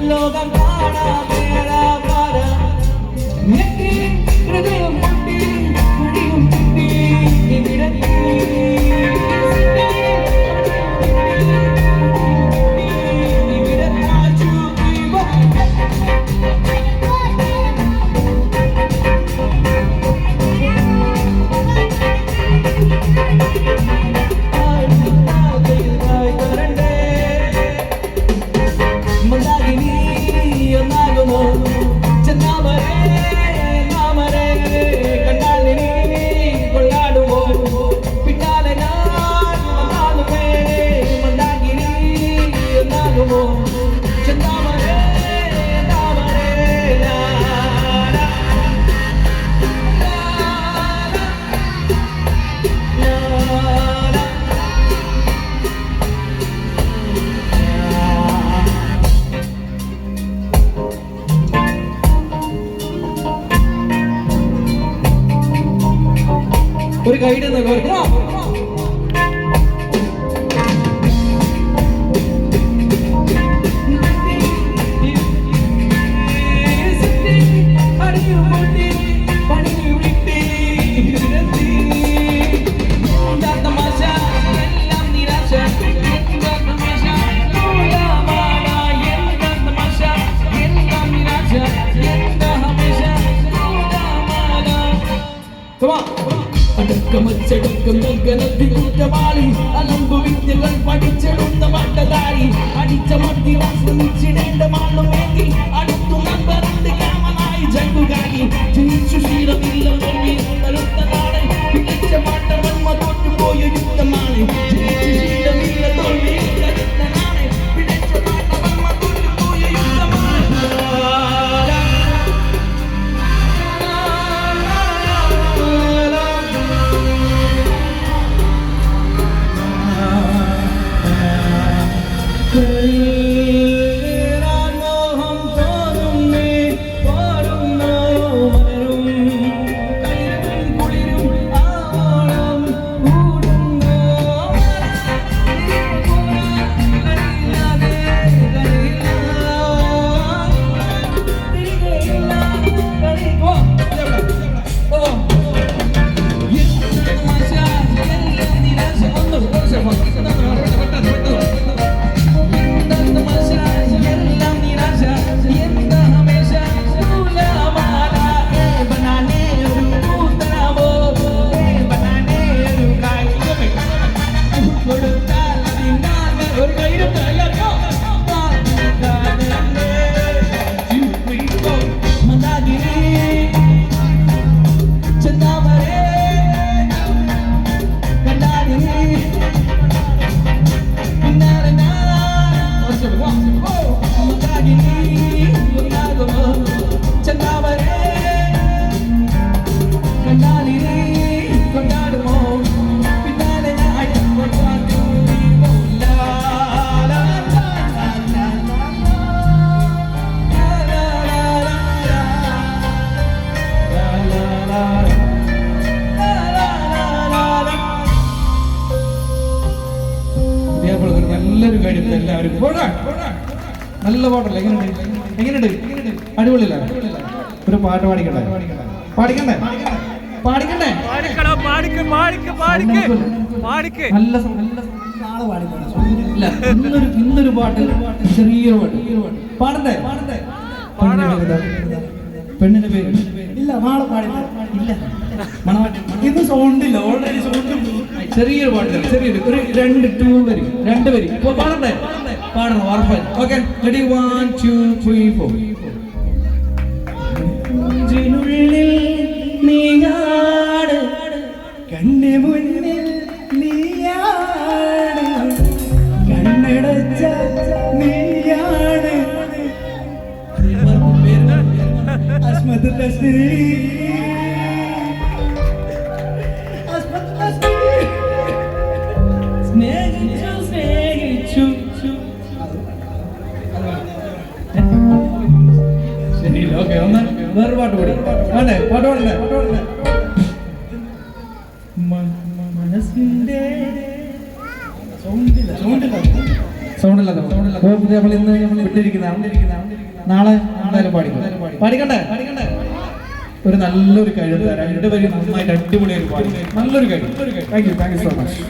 ലോകം ഹൃദയം പൊട്ടി മടിയും പൊട്ടി ഒരു ഗൈഡ് കുറ്റവാളി അലമ്പു വിദ്യകൾ പഠിച്ചെടുത്ത പട്ടതാരി അടിച്ച മദ്യം ശ്രമിച്ചിടേണ്ട മാളുമേന്തി അടുത്തു നമ്പറുണ്ട് കാമനായി ജഗുകാരി ജയിച്ചു ശീലമില്ല കരുത്ത നാടൻ പിടിച്ച പാട്ടവന്മ തോറ്റുപോയ യുദ്ധമാണ് ജയിച്ചു ശീലമില്ല തോൽവി കരുത്ത നാടൻ പിടിച്ച പാട്ടവന്മ തോറ്റുപോയ യുദ്ധമാണ് നല്ലൊരു കാര്യം എല്ലാവരും നല്ല പാട്ടല്ലേ എങ്ങനെയുണ്ട് അടിപൊളിയല്ല ഒരു പാട്ട് പാടിക്കണ്ടേ നല്ല ഇന്നൊരു പാട്ട് ചെറിയൊരു പാട്ട് പാടണ്ടേ പെണ്ണിന്റെ പേര് ഇല്ല നാളെ പാടില്ല ഇല്ല ഇത് സൗണ്ടില്ല ഓൾറെഡി സൗണ്ട് ചെറിയൊരു പാട്ട് ചെറിയൊരു ഒരു രണ്ട് വരി പാടണ്ടേ പാടണം ഉറപ്പായി ഓക്കെ റെഡി 1 2 3 4 നീയാണ് കണ്ണു മുന്നിൽ നീയാണ് കണ്ണടച്ച നീയാണ് സ്നേഹിച്ചു ശരി ഓക്കെ ഒന്ന് വേറെ പാട്ട് പാടി വേണ്ടേ പാട്ട് പാടണ്ടേ സൗണ്ടില്ല നമ്മൾ ഇന്ന് വിട്ടിരിക്കുന്നതാണ്. നാളെ എന്തായാലും പാടിക്കണ്ടേ? ഒരു നല്ലൊരു കഴിവ് രണ്ടുപേരും നന്നായിട്ട് അടിപൊളിയായിട്ട് പാടി. നല്ലൊരു കഴിവ്. Thank you so much.